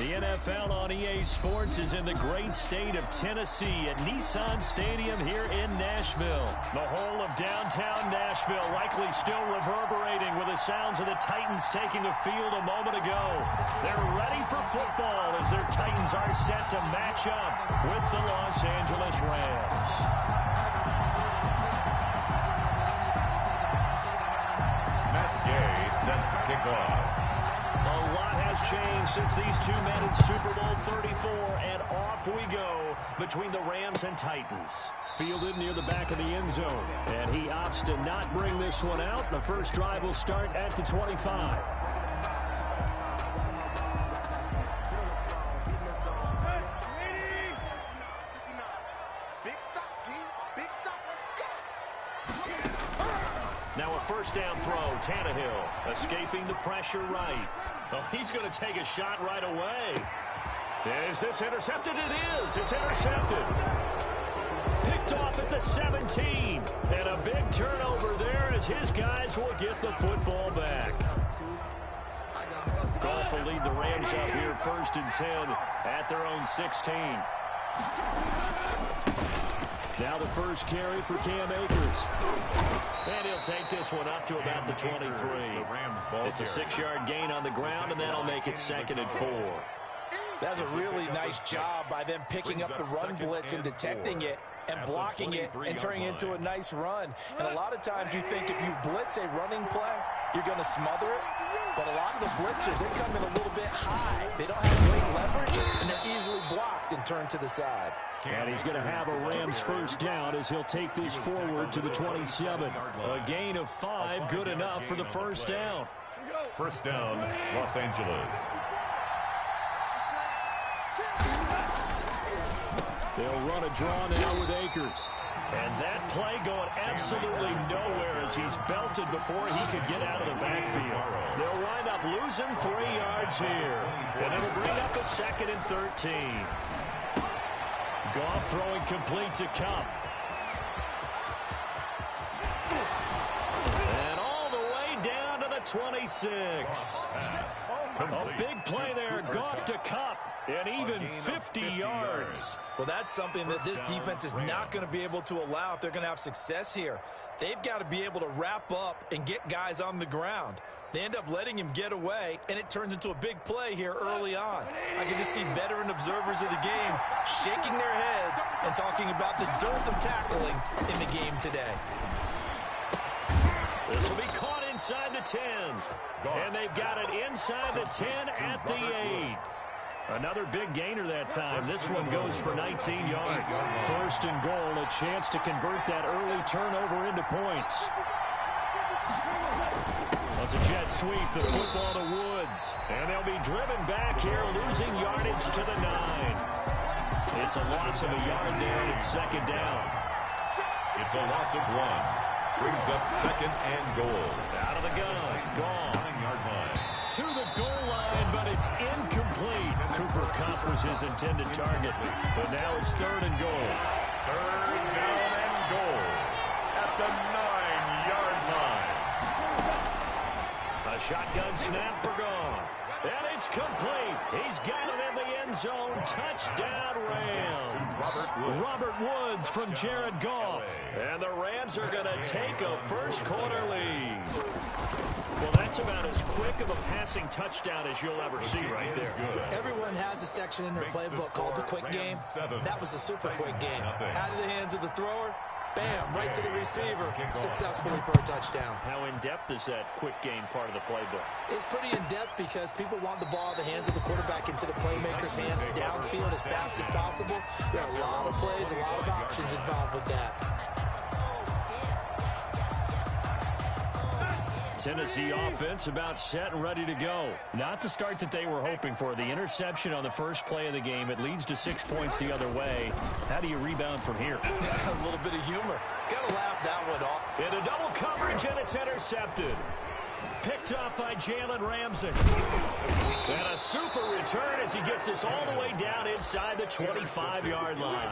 The NFL on EA Sports is in the great state of Tennessee at Nissan Stadium here in Nashville. The whole of downtown Nashville likely still reverberating with the sounds of the Titans taking the field a moment ago. They're ready for football as their Titans are set to match up with the Los Angeles Rams. Matt Gay set to kick off. A lot has changed since these two met in Super Bowl 34, and off we go between the Rams and Titans. Fielded near the back of the end zone, and he opts to not bring this one out. The first drive will start at the 25. Now a first down throw, Tannehill escaping the pressure right. Oh, he's going to take a shot right away. Is this intercepted? It is. It's intercepted. Picked off at the 17. And a big turnover there as his guys will get the football back. Goff will lead the Rams up here 1st and 10 at their own 16. Now the first carry for Cam Akers. And he'll take this one up to about the 23. It's a 6-yard gain on the ground, and that'll make it 2nd and 4. That's a really nice job by them picking up the run blitz and detecting it and blocking it and turning it into a nice run. And a lot of times you think if you blitz a running play, you're going to smother it. But a lot of the blitzers, they come in a little bit high. They don't have great leverage, and they're easily blocked and turned to the side. And he's going to have a Rams first down as he'll take this forward to the 27. A gain of 5, good enough for the first down. First down, Los Angeles. They'll run a draw now with Akers. And that play going absolutely nowhere as he's belted before he could get out of the backfield. They'll wind up losing 3 yards here. And it'll bring up a 2nd and 13. Goff throwing complete to Kupp. And all the way down to the 26. A big play there, Goff to Kupp. And even 50 yards. Well, that's something that this defense is not going to be able to allow if they're going to have success here. They've got to be able to wrap up and get guys on the ground. They end up letting him get away, and it turns into a big play here early on. I can just see veteran observers of the game shaking their heads and talking about the dearth of tackling in the game today. This will be caught inside the 10. And they've got it inside the 10 at the 8. Another big gainer that time. This one goes for 19 yards. 1st and goal, a chance to convert that early turnover into points. That's a jet sweep, the football to Woods. And they'll be driven back here, losing yardage to the 9. It's a loss of a yard there, and it's 2nd down. It's a loss of 1. Brings up 2nd and goal. Out of the gun, Goff. 9-yard line. To the goal line, but it's incomplete. Cooper Kupp was his intended target. But now it's 3rd and goal. 3rd down and goal at the 9-yard line. A shotgun snap for Goff. And it's complete. He's got it in the end zone. Touchdown, Rams. Robert Woods from Jared Goff. And the Rams are going to take a first-quarter lead. Well, that's about as quick of a passing touchdown as you'll ever see right there. Everyone has a section in their playbook called the quick game. That was a super quick game. Out of the hands of the thrower, bam, right to the receiver, successfully for a touchdown. How in-depth is that quick game part of the playbook? It's pretty in-depth because people want the ball in the hands of the quarterback into the playmaker's hands downfield as fast as possible. There are a lot of plays, a lot of options involved with that. Tennessee offense about set and ready to go. Not the start that they were hoping for. The interception on the first play of the game. It leads to 6 points the other way. How do you rebound from here? A little bit of humor. Got to laugh that one off. Into double coverage, and it's intercepted. picked up by Jalen Ramsey. And a super return as he gets us all the way down inside the 25-yard line.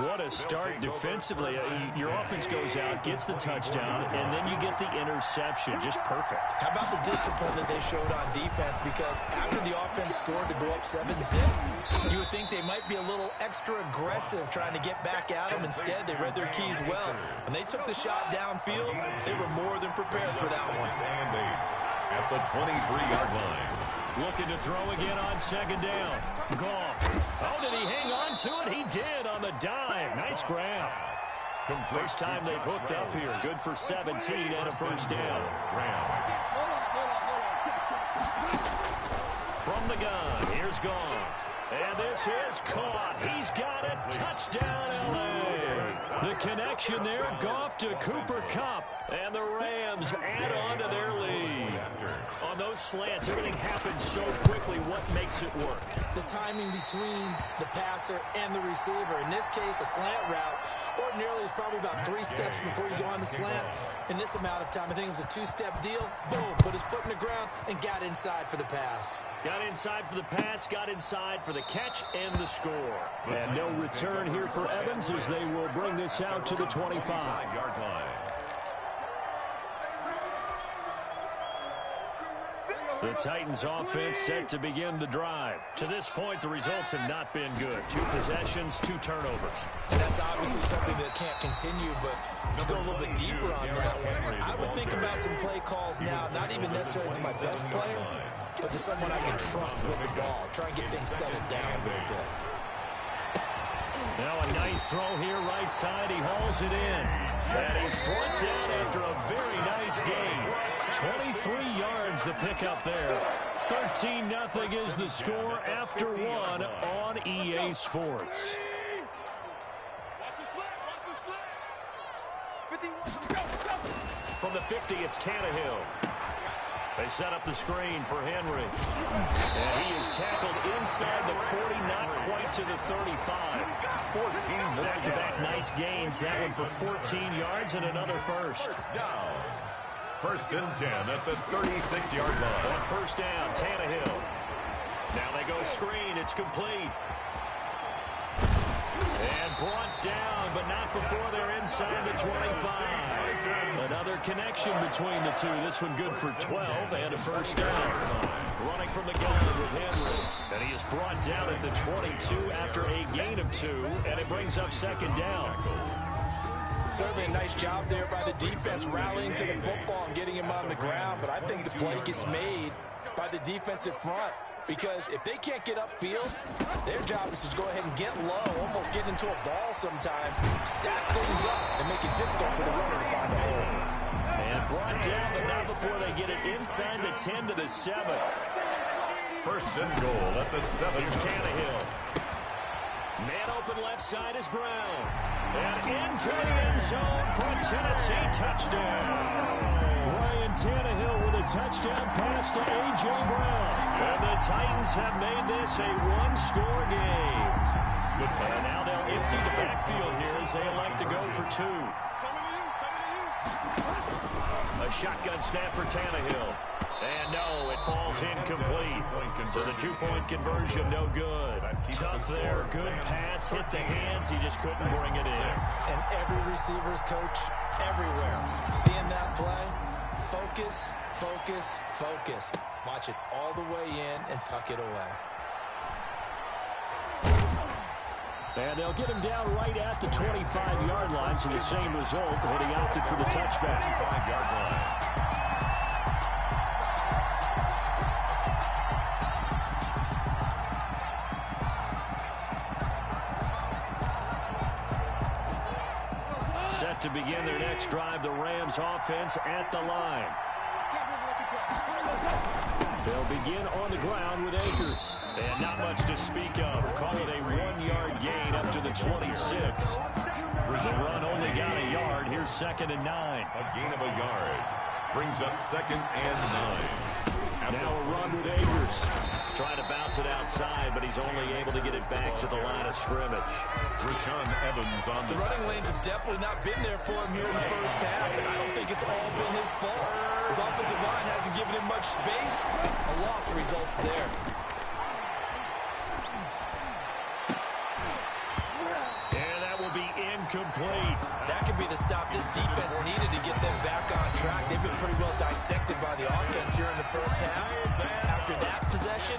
What a start defensively. Your offense goes out, gets the touchdown, and then you get the interception. Just perfect. How about the discipline that they showed on defense? Because after the offense scored to go up 7-zip, you would think they might be a little extra aggressive trying to get back at them. Instead, they read their keys well. When they took the shot downfield, they were more than prepared for that one. At the 23-yard line. Looking to throw again on second down. Goff. Oh, did he hang on to it? He did on the dive. Nice grab. First time they've hooked up here. Good for 17 and a first down. From the gun, here's Goff. And this is caught. He's got it. Touchdown, L.A. The connection there, Goff to Cooper Kupp. And the Rams add on to their lead. On those slants, everything happens so quickly. What makes it work? The timing between the passer and the receiver. In this case, a slant route. Ordinarily, it's probably about 3 steps before you go on the slant. In this amount of time, I think it was a 2-step deal. Boom, put his foot in the ground and got inside for the pass. Got inside for the pass, got inside for the catch and the score. And no return here for Evans as they will bring this out to the 25-yard line. The Titans offense set to begin the drive. To this point, the results have not been good. 2 possessions, 2 turnovers. And that's obviously something that can't continue, but to go a little bit deeper on that one, I would think about some play calls now, not even necessarily to my best player, but to someone I can trust with the ball. Try and get things settled down a little bit. Now a nice throw here, right side. He hauls it in. And he's brought down after a very nice gain. 23 yards the pickup there. 13-0 is the score after 1 on EA Sports. From the 50, it's Tannehill. They set up the screen for Henry. And he is tackled inside the 40, not quite to the 35. Back-to-back nice gains. That one for 14 yards and another first. Down. First and 10 at the 36-yard line. On first down, Tannehill. Now they go screen. It's complete. And brought down, but not before they're inside the 25. Another connection between the two. This one good for 12 and a first down. Running from the gun with Henry. And he is brought down at the 22 after a gain of 2, and it brings up second down. Certainly a nice job there by the defense rallying to the football and getting him on the ground, but I think the play gets made by the defensive front. Because if they can't get upfield, their job is to go ahead and get low, almost get into a ball sometimes, stack things up, and make it difficult for the runner to find a hole. And brought down, but not before they get it inside the 10 to the 7. First and goal at the 7. Here's Tannehill. Man open left side is Brown. And into the end zone for a Tennessee touchdown. Ryan Tannehill with a touchdown pass to A.J. Brown. And the Titans have made this a 1-score game. And now they'll empty the backfield here as they elect to go for 2. A shotgun snap for Tannehill. And no, it falls incomplete. So the 2-point conversion, no good. Tough there, good pass, hit the hands. He just couldn't bring it in. And every receiver's coach everywhere. Seeing that play, focus, focus, focus. Watch it all the way in and tuck it away. And they'll get him down right at the 25-yard line, so the same result, but he opted for the touchback. 5-yard line. Set to begin their next drive, the Rams offense at the line. They'll begin on the ground with Akers. And not much to speak of. Call it a 1-yard gain up to the 26. The run only got a yard. Here's 2nd and 9. A gain of a yard brings up 2nd and 9. Now a run with Akers. Trying to bounce it outside, but he's only able to get it back to the line of scrimmage. Rashaan Evans on the running lanes have definitely not been there for him here in the first half, and I don't think it's all been his fault. His offensive line hasn't given him much space. A loss results there. And that will be incomplete. That could be the stop this defense needed to get them back on track. They've been pretty well dissected by the offense here in the first half. After that possession,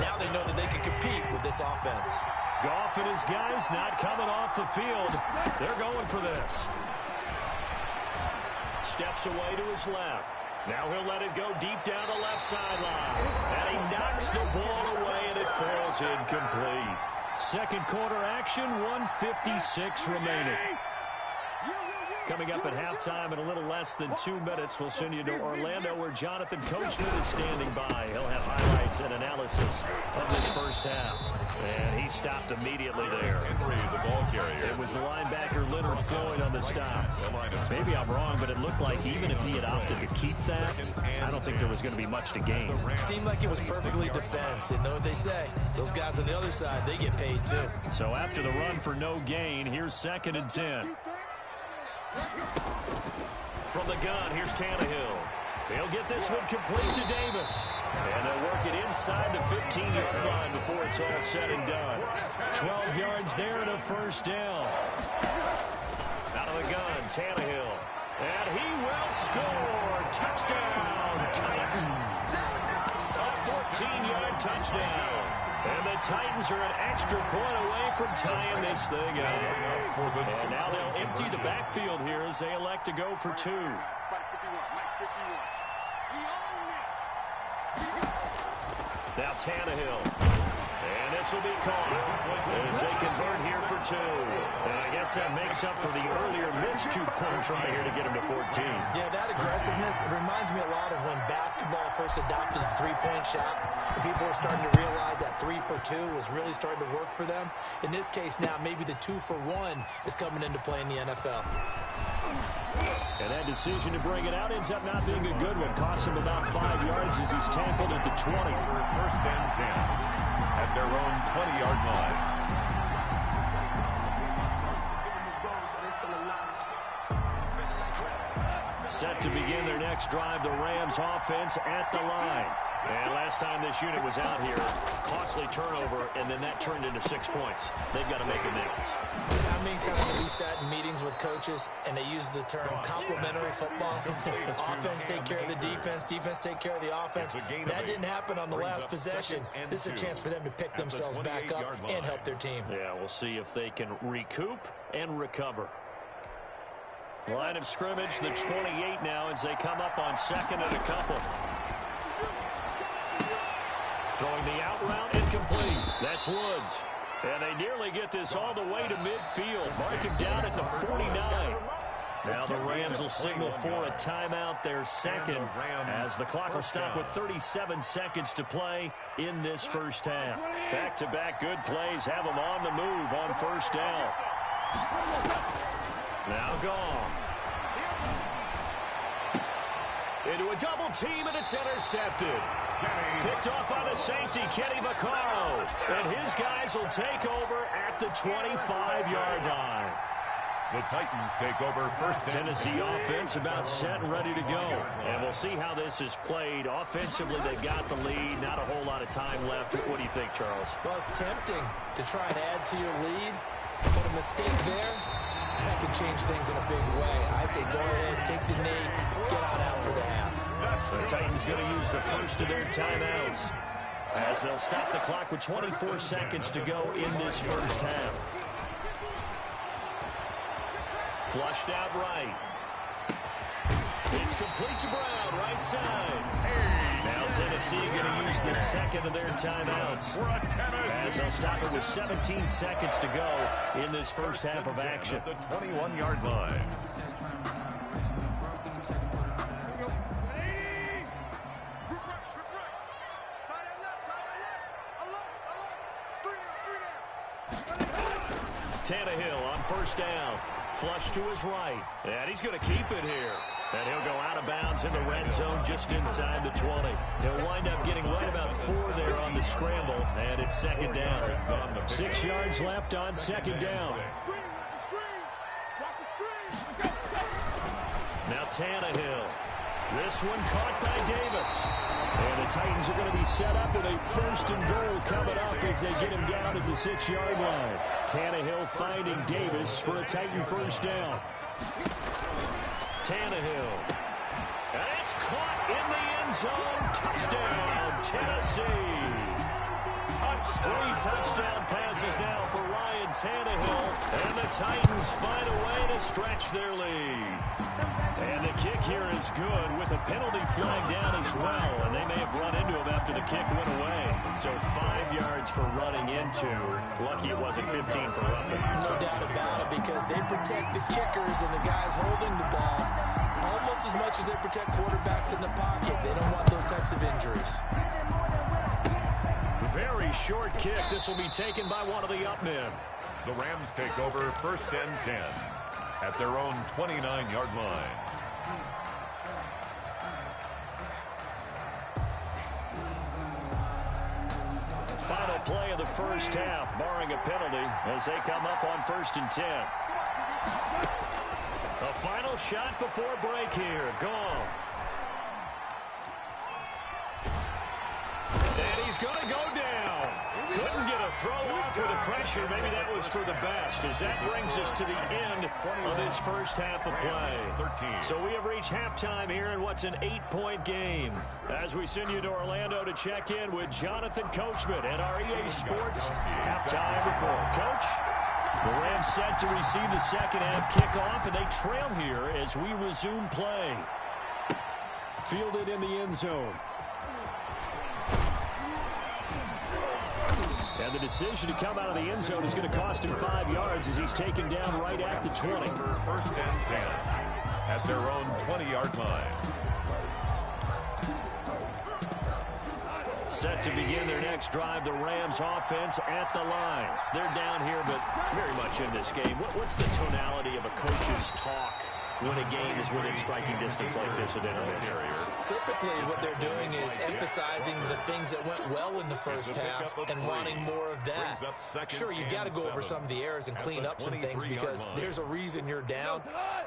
now they know that they can compete with this offense. Goff and his guys not coming off the field. They're going for this. Steps away to his left. Now he'll let it go deep down the left sideline. And he knocks the ball away, and it falls incomplete. Second quarter action, 1:56 remaining. Coming up at halftime in a little less than 2 minutes, we'll send you to Orlando where Jonathan Coachman is standing by. He'll have highlights and analysis of this first half. And he stopped immediately there. Henry, the ball carrier. It was the linebacker Leonard Floyd on the stop. Maybe I'm wrong, but it looked like even if he had opted to keep that, I don't think there was going to be much to gain. It seemed like it was perfectly defense. And know what they say? Those guys on the other side, they get paid too. So after the run for no gain, here's 2nd and 10. From the gun, here's Tannehill. He'll get this one complete to Davis. And they'll work it inside the 15-yard line before it's all said and done. 12 yards there and a first down. Out of the gun, Tannehill. And he will score. Touchdown, Titans. A 14-yard touchdown. And the Titans are an extra point away from tying this thing up. And now they'll empty the backfield here as they elect to go for 2. Now Tannehill. And this will be caught as they convert here for 2. And I guess that makes up for the earlier missed 2-point try here to get him to 14. Yeah, that aggressiveness, it reminds me a lot of when basketball first adopted the three-point shot. And people were starting to realize that 3 for 2 was really starting to work for them. In this case now, maybe the 2 for 1 is coming into play in the NFL. And that decision to bring it out ends up not being a good one. Costs him about 5 yards as he's tackled at the 20. First and 10 at their own 20-yard line. Set to begin their next drive, the Rams offense at the line. And last time this unit was out here, costly turnover, and then that turned into 6 points. They've got to make amends. How many times have we sat in meetings with coaches and they use the term complementary football? Offense take care of the defense, defense take care of the offense. That didn't happen on the last possession. This is a chance for them to pick themselves back up and help their team. Yeah, we'll see if they can recoup and recover. Line of scrimmage, the 28 now as they come up on 2nd and a couple. Throwing the out route, incomplete. That's Woods. And they nearly get this all the way to midfield. Mark him down at the 49. Now the Rams will signal for a timeout, their second, as the clock will stop with 37 seconds to play in this first half. Back-to-back good plays have them on the move on first down. Now gone. Into a double team, and it's intercepted. Picked off by the safety, Kenny Vaccaro. And his guys will take over at the 25-yard line. The Titans take over first. Tennessee offense about set and ready to go. And we'll see how this is played. Offensively, they've got the lead. Not a whole lot of time left. What do you think, Charles? Well, it's tempting to try and add to your lead. But a mistake there, that could change things in a big way. I say go ahead, take the knee, get on out for the half. The Titans going to use the first of their timeouts as they'll stop the clock with 24 seconds to go in this first half. Flushed out right. It's complete to Brown, right side. Now Tennessee going to use the second of their timeouts as they'll stop it with 17 seconds to go in this first half of action. The 21-yard line. Tannehill on first down. Flush to his right. And he's going to keep it here. And he'll go out of bounds in the red zone just inside the 20. He'll wind up getting right about 4 there on the scramble, and it's second down. 6 yards left on second down. Now Tannehill. This one caught by Davis. And the Titans are going to be set up with a 1st and goal coming up as they get him down at the 6-yard line. Tannehill finding Davis for a Titan 1st down. Tannehill. And it's caught in the end zone. Touchdown, Tennessee. 3 touchdown passes now for Ryan Tannehill. And the Titans find a way to stretch their lead. And the kick here is good with a penalty flag down as well. And they may have run into him after the kick went away. So 5 yards for running into. Lucky it wasn't 15 for roughing. No doubt about it, because they protect the kickers and the guys holding the ball almost as much as they protect quarterbacks in the pocket. They don't want those types of injuries. Very short kick. This will be taken by one of the up men. The Rams take over 1st and 10 at their own 29-yard line. Final play of the first half, barring a penalty, as they come up on 1st and 10. A final shot before break here. Goff. And he's going to go down. Couldn't get a throw off with the pressure. Maybe that was for the best, as that brings us to the end of this first half of play. So we have reached halftime here in what's an 8-point game. As we send you to Orlando to check in with Jonathan Coachman and our EA Sports halftime report. Coach, the Rams set to receive the second half kickoff, and they trail here as we resume play. Fielded in the end zone. And the decision to come out of the end zone is going to cost him 5 yards as he's taken down right at the 20. 1st and 10 at their own 20-yard line. Set to begin their next drive, the Rams offense at the line. They're down here, but very much in this game. What's the tonality of a coach's talk when a game is within striking distance like this at intermission? Typically, what they're doing is emphasizing the things that went well in the first half and wanting more of that. Sure, you've got to go over some of the errors and clean up some things because there's a reason you're down.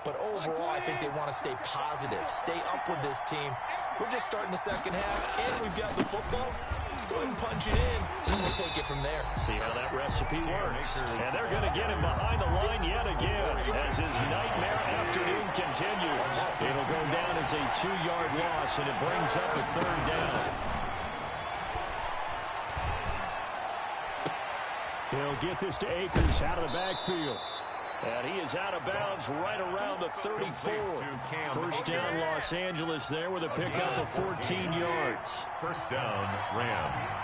But overall, I think they want to stay positive, stay up with this team. We're just starting the second half, and we've got the football. Let's go ahead and punch it in, and we'll take it from there. See how that recipe works. And they're going to get him behind the line yet again as his nightmare afternoon continues. It'll go down as a 2-yard loss, and it brings up a 3rd down. He'll get this to Akers out of the backfield. And he is out of bounds right around the 34. 1st down, Los Angeles there with a pickup of 14 yards. 1st down, Rams.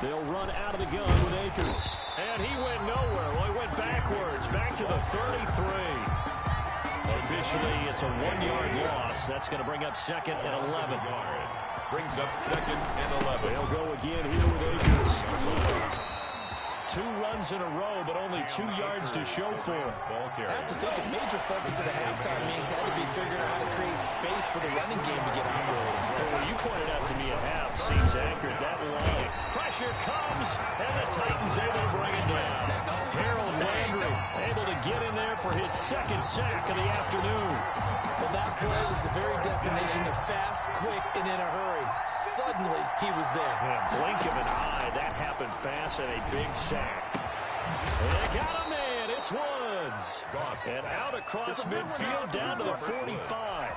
They'll run out of the gun with Akers. And he went nowhere. Well, he went backwards, back to the 33. Officially, it's a 1-yard loss. That's going to bring up 2nd and 11. Brings up 2nd and 11. They'll go again here with Akers. 2 runs in a row, but only 2 yards to show for him. I have to think a major focus of the halftime meetings had to be figuring out how to create space for the running game to get operating. Well, what you pointed out to me at half seems accurate. That line. Pressure comes, and the Titans able to bring it down. Harold Landry able to get in there for his 2nd sack of the afternoon. Well, that play was the very definition of fast, quick, and in a hurry. Suddenly, he was there. Yeah, blink of an eye. That happened fast and a big sack. They got him in. It's Woods. And out across midfield down to the 45.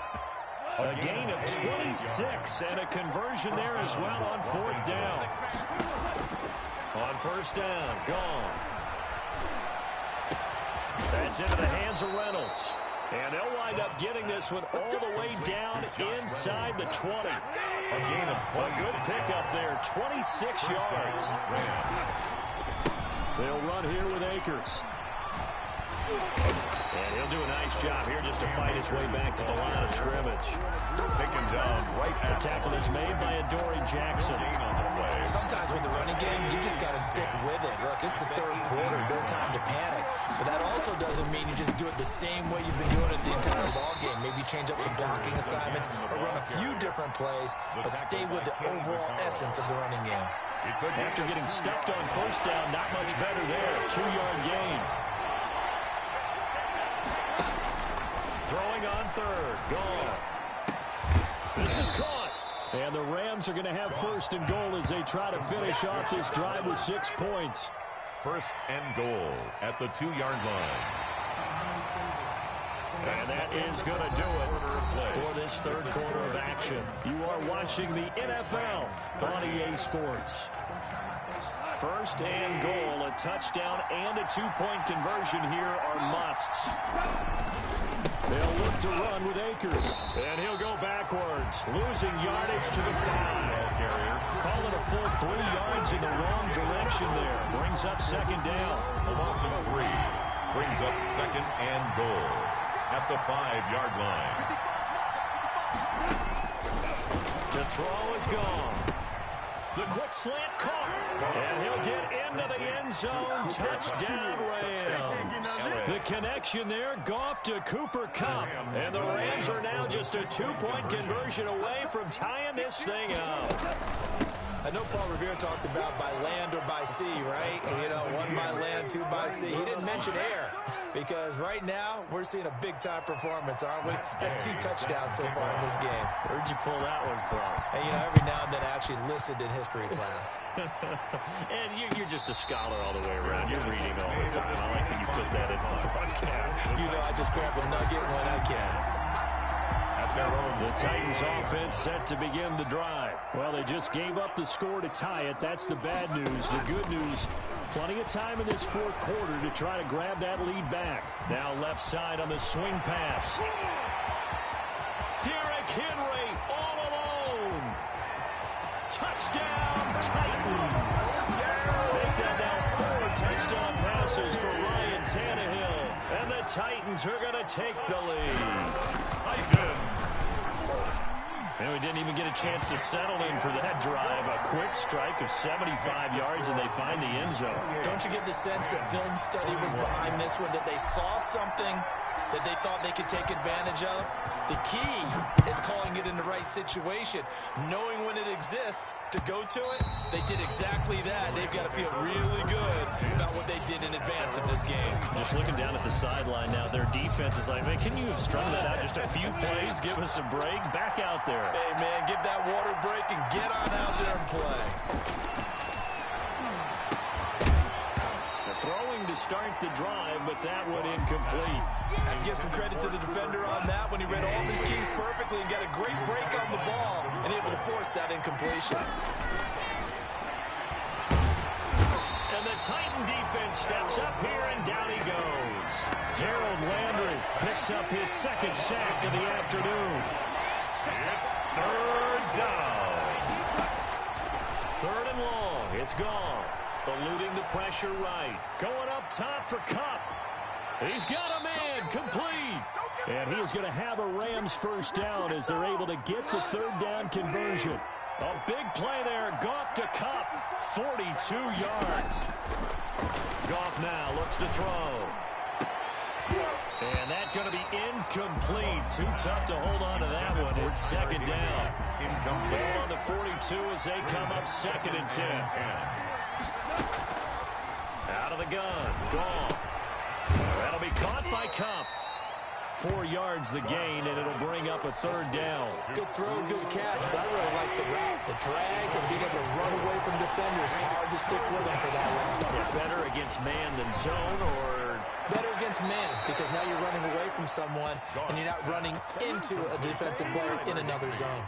A gain of 26 and a conversion there as well on 4th down. On 1st down, gone. That's into the hands of Reynolds. And they'll wind up getting this one all the way down inside the 20. A gain of 20. A good pickup there, 26 yards. They'll run here with Akers. And he'll do a nice job here just to fight his way back to the line of scrimmage. Taken down right at the tackle is made by Adoree Jackson. Sometimes with the running game, you just got to stick with it. Look, it's the third quarter, no time to panic. But that also doesn't mean you just do it the same way you've been doing it the entire ball game. Maybe change up some blocking assignments or run a few different plays, but stay with the overall essence of the running game. After getting stuffed on first down, not much better there. 2-yard gain. Throwing on third. Goff. This is caught. And the Rams are going to have first and goal as they try to finish off this drive with 6 points. First and goal at the 2-yard line. And that is going to do it for this third quarter of action. You are watching the NFL on EA Sports. First and goal, a touchdown and a 2-point conversion here are musts. They'll look to run with Akers. And he'll go backwards, losing yardage to the 5. Call it a full 3 yards in the wrong direction there. Brings up second down. A loss of 3 brings up second and goal at the 5-yard line. The throw is gone. The quick slant caught. And he'll get into the end zone. Touchdown, Rams. The connection there, Goff to Cooper Kupp. And the Rams are now just a 2-point conversion away from tying this thing up. I know Paul Revere talked about by land or by sea, right? You know, 1 by land, 2 by sea. He didn't mention air because right now we're seeing a big-time performance, aren't we? That's 2 touchdowns so far in this game. Where'd you pull that one from? And, you know, every now and then I actually listened in history class. And you're just a scholar all the way around. You're reading all the time. I like that you fit that in the broadcast. You know, I just grab a nugget when I can. The Titans offense set to begin the drive. Well, they just gave up the score to tie it. That's the bad news. The good news, plenty of time in this fourth quarter to try to grab that lead back. Now left side on the swing pass. Derrick Henry all alone. Touchdown, Titans. Make that now 4 touchdown passes for Ryan Tannehill. And the Titans are going to take the lead. And we didn't even get a chance to settle in for that drive. A quick strike of 75 yards, and they find the end zone. Don't you get the sense that film study was behind this one, that they saw something that they thought they could take advantage of? The key is calling it in the right situation, knowing when it exists to go to it. They did exactly that. They've got to feel really good about what they did in advance of this game. Just looking down at the sideline now, their defense is like, man, can you have strung that out just a few plays? Give us a break. Back out there. Hey, man, give that water break and get on out there and play. Throwing to start the drive, but that one incomplete. I'd give some credit to the defender on that when he read all his keys perfectly and got a great break on the ball and able to force that incompletion. And the Titan defense steps up here, and down he goes. Gerald Landry picks up his 2nd sack of the afternoon. It's third down. 3rd and long. It's Goff. Eluding the pressure right. Going up top for Kupp. He's got a man. Complete. And he is going to have a Rams first down as they're able to get the 3rd down conversion. A big play there. Goff to Kupp. 42 yards. Goff now looks to throw. And that's going to be incomplete. Too tough to hold on to that one. It's 2nd down. Ball on the 42 as they come up 2nd and 10. Out of the gun. Goff. That'll be caught by Kupp. 4 yards the gain, and it'll bring up a 3rd down. Good throw, good catch, but I really like the route, the drag, and being able to run away from defenders. Hard to stick with them for that one. Yeah, better against man than zone, or better against man, because now you're running away from someone, and you're not running into a defensive player in another zone.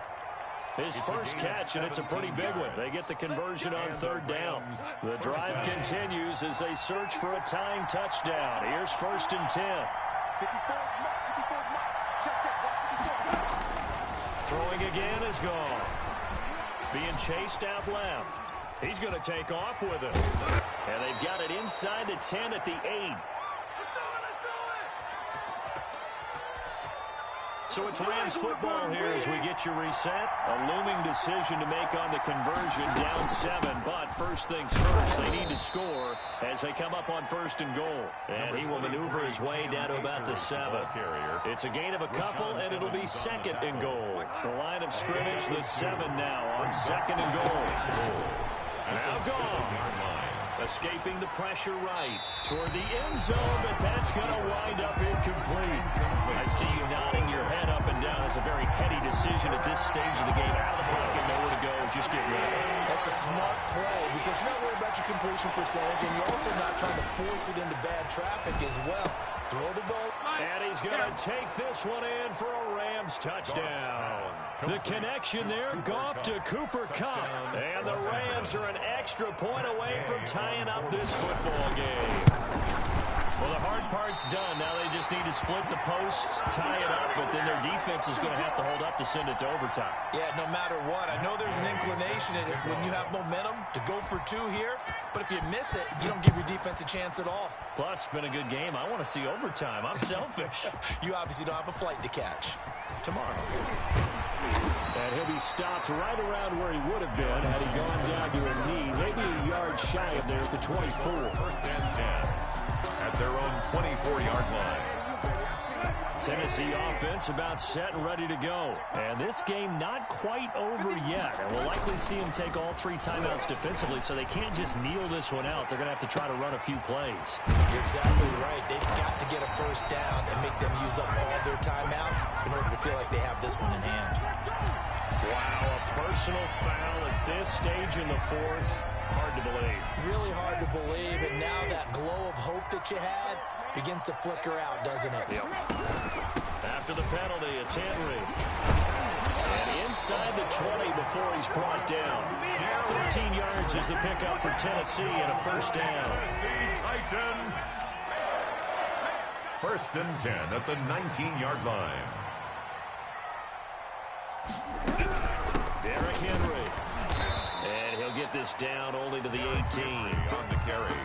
His first catch, and it's a pretty big one. They get the conversion on 3rd down. The drive continues as they search for a tying touchdown. Here's 1st and 10. Throwing again is gone. Being chased out left. He's going to take off with it. And they've got it inside the 10 at the 8. So it's Rams football here as we get you reset. A looming decision to make on the conversion, down 7. But first things first, they need to score as they come up on 1st and goal. And he will maneuver his way down to about the 7. It's a gain of a couple, and it'll be 2nd and goal. The line of scrimmage, the 7 now on 2nd and goal. Now gone. Escaping the pressure right toward the end zone, but that's going to wind up incomplete. I see you nodding your head up and down. It's a very heady decision at this stage of the game. Out of the pocket, nowhere to go. Just get rid of it. That's a smart play because you're not worried about your completion percentage, and you're also not trying to force it into bad traffic as well. Throw the ball. And he's going to take this one in for a Rams touchdown. The connection there, Goff to Cooper Kupp. And the Rams are an extra point away from tying up this football game. Well, the hard part's done. Now they just need to split the posts, tie it up, but then their defense is going to have to hold up to send it to overtime. Yeah, no matter what. I know there's an inclination in it when you have momentum to go for 2 here, but if you miss it, you don't give your defense a chance at all. Plus, it's been a good game. I want to see overtime. I'm selfish. You obviously don't have a flight to catch. Tomorrow. And he'll be stopped right around where he would have been had he gone down to a knee, maybe a yard shy of there at the 24. 1st and 10 at their own 24-yard line. Tennessee offense about set and ready to go. And this game not quite over yet. And we'll likely see them take all 3 timeouts defensively, so they can't just kneel this one out. They're going to have to try to run a few plays. You're exactly right. They've got to get a 1st down and make them use up all their timeouts in order to feel like they have this one in hand. Wow, a personal foul at this stage in the 4th. Hard to believe. Really hard to believe, and now that glow of hope that you had begins to flicker out, doesn't it? Yep. After the penalty, it's Henry. And inside the 20 before he's brought down. 13 yards is the pickup for Tennessee and a 1st down. Tennessee Titan. 1st and 10 at the 19-yard line. Derrick Henry. And he'll get this down only to the 18. On the carry.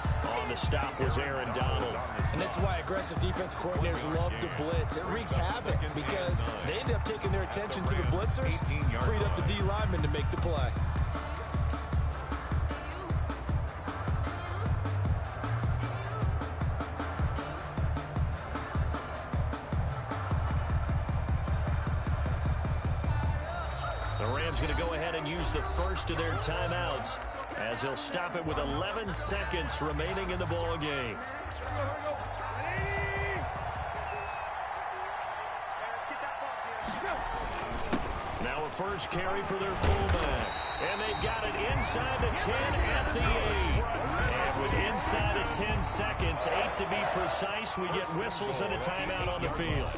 On the stop was Aaron Donald. And this is why aggressive defense coordinators love to blitz. It wreaks havoc because they end up taking their attention to the blitzers, freed up the D lineman to make the play. Going to go ahead and use the 1st of their timeouts as he'll stop it with 11 seconds remaining in the ball game. Now a 1st carry for their fullback. And they've got it inside the 10 at the 8. And with inside of 10 seconds, 8 to be precise, we get whistles and a timeout on the field.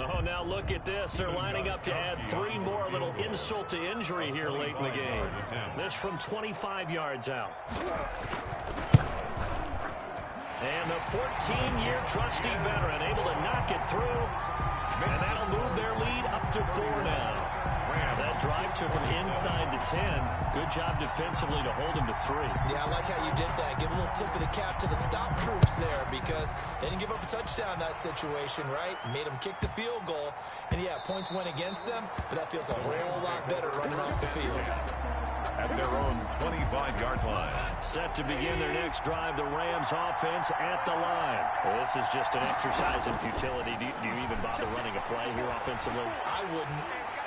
Oh, now look at this. They're lining up to add 3 more, a little insult to injury here late in the game. This from 25 yards out. And the 14-year trusty veteran able to knock it through. And that'll move their lead up to 4 now. That drive took them inside the 10. Good job defensively to hold them to 3. Yeah, I like how you did that. Give a little tip of the cap to the stop troops there because they didn't give up a touchdown in that situation, right? Made them kick the field goal. And, yeah, points went against them, but that feels a whole lot better running off the field. At their own 25-yard line. Set to begin their next drive, the Rams offense at the line. Well, this is just an exercise in futility. Do you even bother running a play here offensively? I wouldn't,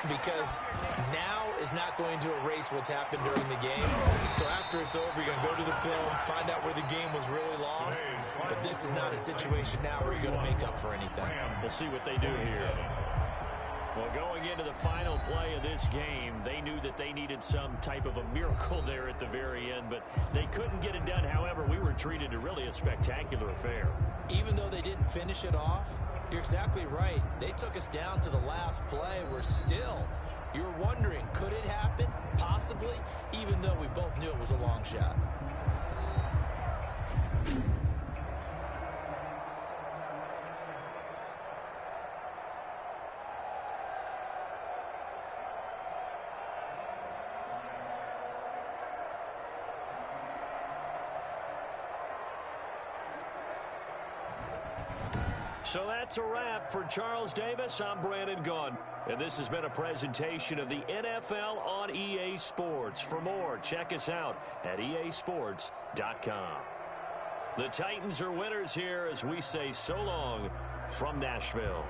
because now is not going to erase what's happened during the game. So after it's over, you're going to go to the film, find out where the game was really lost. But this is not a situation now where you're going to make up for anything. We'll see what they do here. Well, going into the final play of this game, they knew that they needed some type of a miracle there at the very end, but they couldn't get it done. However, we were treated to really a spectacular affair. Even though they didn't finish it off, you're exactly right. They took us down to the last play. We're still, you were wondering, could it happen? Possibly, even though we both knew it was a long shot. So that's a wrap for Charles Davis. I'm Brandon Gaudin. And this has been a presentation of the NFL on EA Sports. For more, check us out at easports.com. The Titans are winners here as we say so long from Nashville.